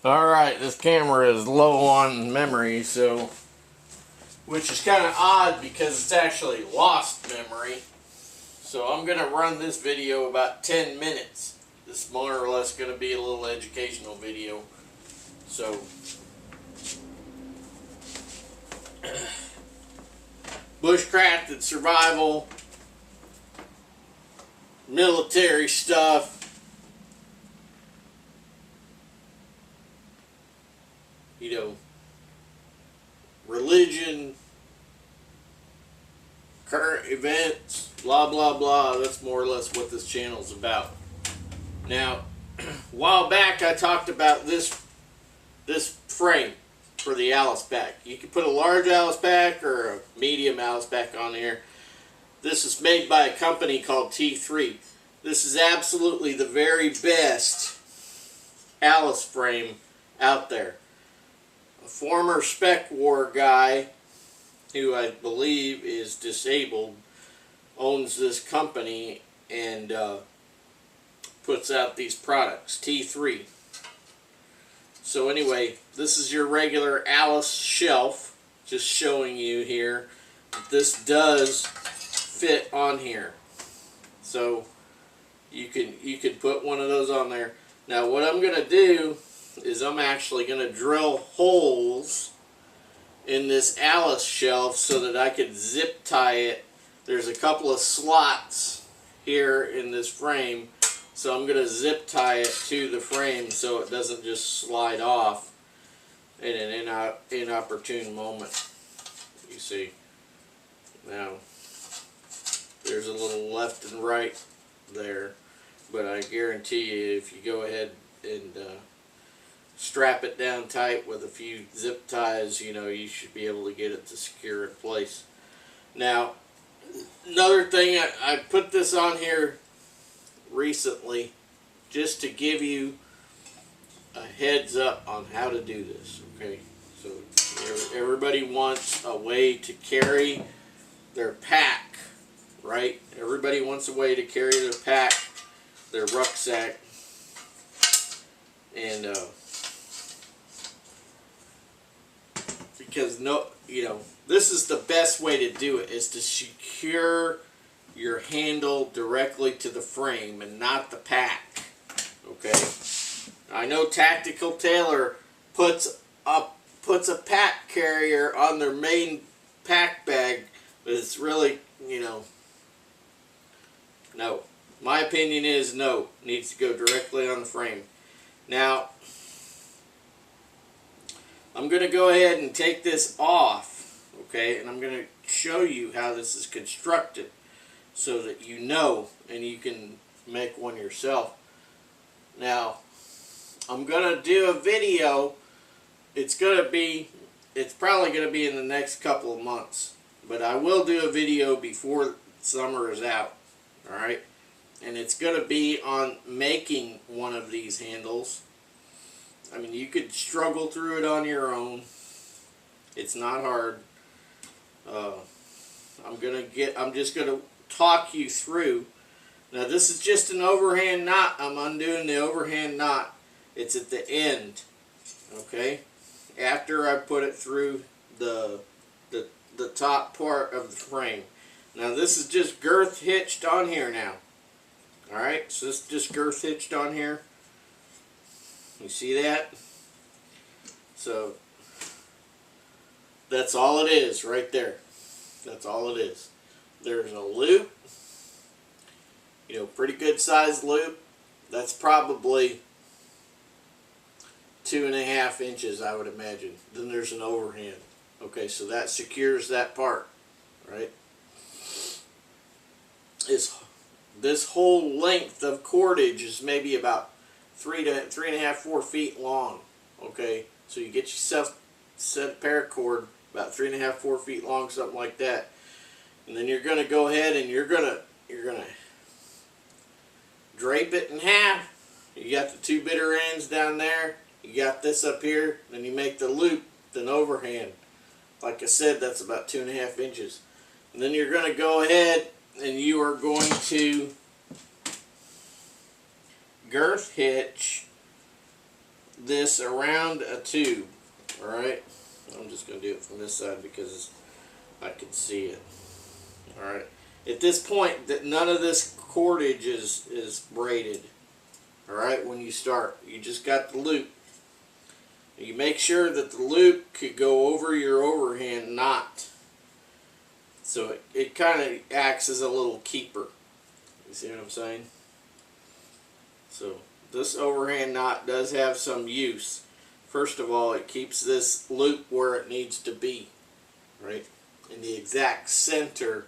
Alright, this camera is low on memory, so which is kind of odd because it's actually lost memory. So I'm going to run this video about 10 minutes. This is more or less going to be a little educational video. So bushcrafted survival, military stuff, religion, current events, blah blah blah. That's more or less what this channel is about. Now, a while back I talked about this frame for the Alice pack. You can put a large Alice pack or a medium Alice pack on here. This is made by a company called T3. This is absolutely the very best Alice frame out there. A former Spec War guy, who I believe is disabled, owns this company and puts out these products, T3. So anyway, this is your regular Alice shelf, just showing you here that this does fit on here. So you can put one of those on there. Now what I'm going to do is I'm actually going to drill holes in this Alice shelf so that I could zip tie it. There's a couple of slots here in this frame, so I'm going to zip tie it to the frame so it doesn't just slide off in an inopportune moment. You see, now there's a little left and right there, but I guarantee you if you go ahead and strap it down tight with a few zip ties, you should be able to get it to secure in place. Now, another thing, I put this on here recently just to give you a heads up on how to do this. Okay, so everybody wants a way to carry their pack, right? Everybody wants a way to carry their pack, their rucksack, and because this is the best way to do it, is to secure your handle directly to the frame and not the pack. Okay, I know Tactical Tailor puts a pack carrier on their main pack bag, but it's really, no. My opinion is no, it needs to go directly on the frame. Now, I'm going to go ahead and take this off, okay, and I'm going to show you how this is constructed so that you know and you can make one yourself. Now, I'm going to do a video. It's probably going to be in the next couple of months, but I will do a video before summer is out, alright? And it's going to be on making one of these handles. I mean, you could struggle through it on your own. It's not hard. I'm just gonna talk you through. Now, this is just an overhand knot. I'm undoing the overhand knot. It's at the end. Okay. After I put it through the top part of the frame. Now, this is just girth hitched on here now. All right. So this is just girth hitched on here. You see that? So that's all it is right there. That's all it is. There's a loop, pretty good sized loop. That's probably 2.5 inches, I would imagine. Then there's an overhand. Okay, so that secures that part, right? This whole length of cordage is maybe about 3.5, 4 feet long. Okay, so you get yourself set paracord about 3.5, 4 feet long, something like that, and then you're going to go ahead and you're gonna drape it in half. You got the two bitter ends down there. You got this up here. Then you make the loop, then overhand. Like I said, that's about 2.5 inches. And then you're going to go ahead and you are going to girth hitch this around a tube. Alright, I'm just going to do it from this side because I can see it. Alright, at this point, that none of this cordage is braided. Alright, when you start, you just got the loop. You make sure that the loop could go over your overhand knot. So it kind of acts as a little keeper. You see what I'm saying? So this overhand knot does have some use. First of all, it keeps this loop where it needs to be, right? In the exact center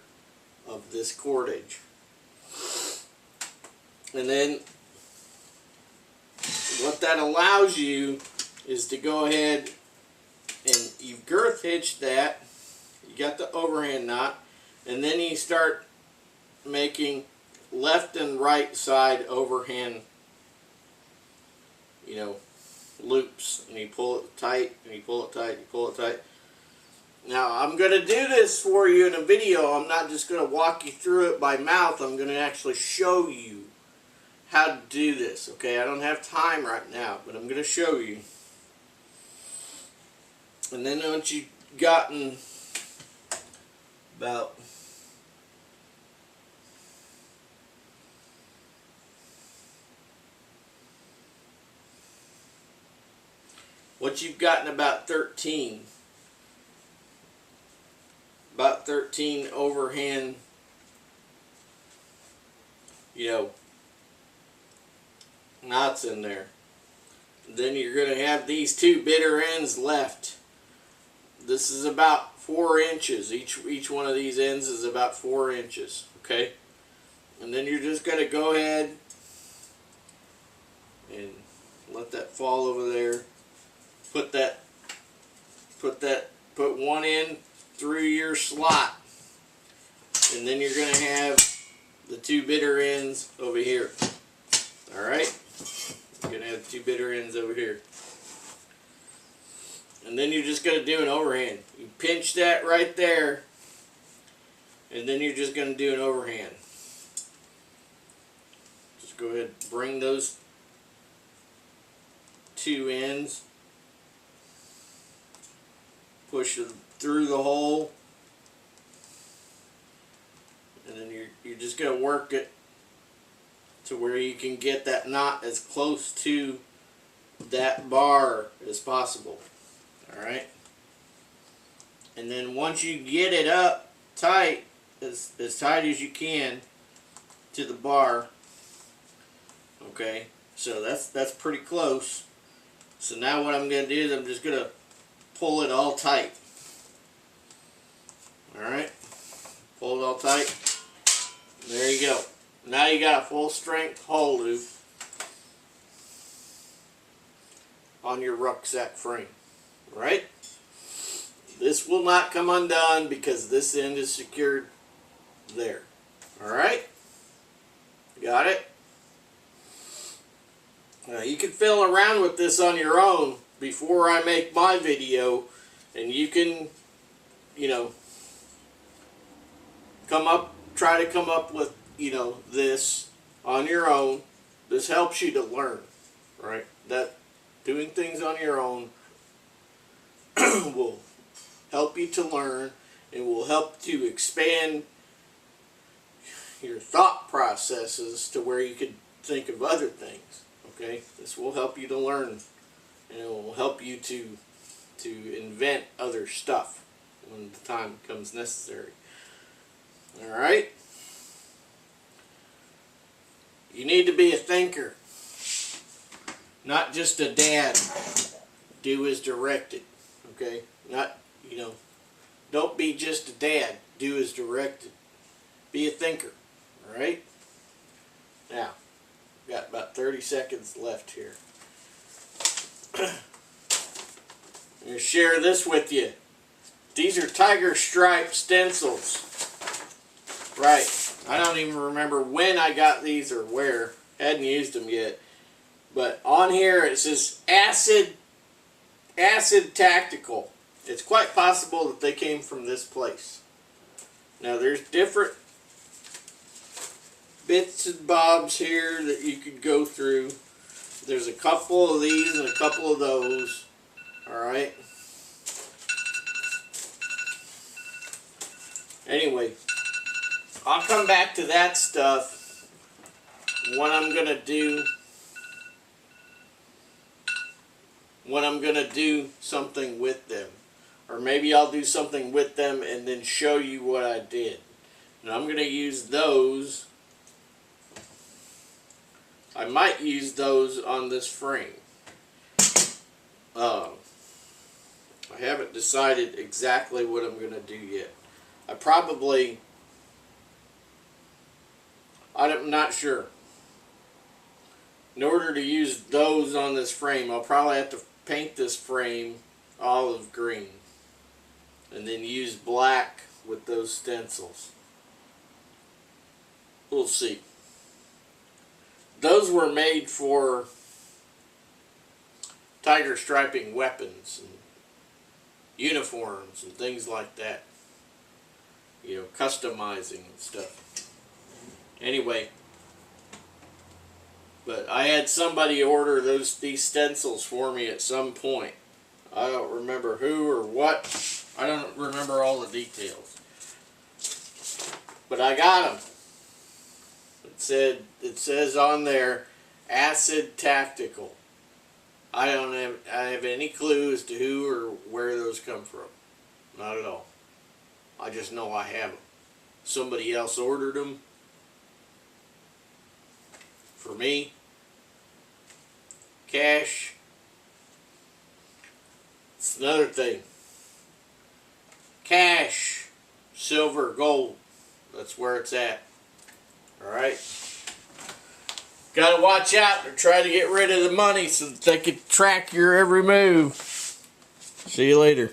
of this cordage. And then what that allows you is to go ahead and you've girth hitched that. You got the overhand knot, and then you start making left and right side overhand, you know, loops, and you pull it tight, and you pull it tight, you pull it tight. Now I'm going to do this for you in a video. I'm not just going to walk you through it by mouth. I'm going to actually show you how to do this. Okay, I don't have time right now, but I'm going to show you. And then once you've gotten about about 13 overhand, you know, knots in there, then you're going to have these two bitter ends left. This is about 4 inches. Each one of these ends is about 4 inches. Okay, and then you're just going to go ahead and let that fall over there. Put one end through your slot, and then you're going to have the two bitter ends over here. All right, you're going to have two bitter ends over here. And then you're just going to do an overhand. You pinch that right there, and then you're just going to do an overhand. Just go ahead and bring those two ends, push it through the hole, and then you're just going to work it to where you can get that knot as close to that bar as possible. Alright, and then once you get it up tight, as tight as you can to the bar, okay, so that's pretty close. So now what I'm going to do is I'm just going to pull it all tight. Alright, pull it all tight. There you go. Now you got a full strength hole loop on your rucksack frame. Right? This will not come undone because this end is secured there. Alright? Got it? Now you can fiddle around with this on your own before I make my video, and you can, you know, try to come up with, you know, this on your own. This helps you to learn, right? That doing things on your own will help you to learn, and will help to expand your thought processes to where you could think of other things. Okay, this will help you to learn, and it will help you to invent other stuff when the time becomes necessary. All right, you need to be a thinker, not just a dad. Do as directed. Okay, not, you know, don't be just a dad. Do as directed. Be a thinker. All right. Now, got about 30 seconds left here. I'm going to share this with you. These are tiger stripe stencils. Right. I don't even remember when I got these or where. Hadn't used them yet. But on here it says Acid Tactical. It's quite possible that they came from this place. Now there's different bits and bobs here that you could go through. There's a couple of these and a couple of those. Alright. Anyway, I'll come back to that stuff when I'm gonna do something with them. Or maybe I'll do something with them and then show you what I did. And I'm gonna use those. I might use those on this frame. I haven't decided exactly what I'm gonna do yet. I'm not sure. In order to use those on this frame, I'll probably have to paint this frame olive green. And then use black with those stencils. We'll see. Those were made for tiger striping weapons and uniforms and things like that. You know, customizing and stuff. Anyway, but I had somebody order these stencils for me at some point. I don't remember who or what. I don't remember all the details. But I got them. It says on there, Acid Tactical. I have any clue as to who or where those come from. Not at all. I just know I have them. Somebody else ordered them for me. Cash. It's another thing. Cash, silver, gold. That's where it's at. Alright? Gotta watch out. They're trying to get rid of the money so that they can track your every move. See you later.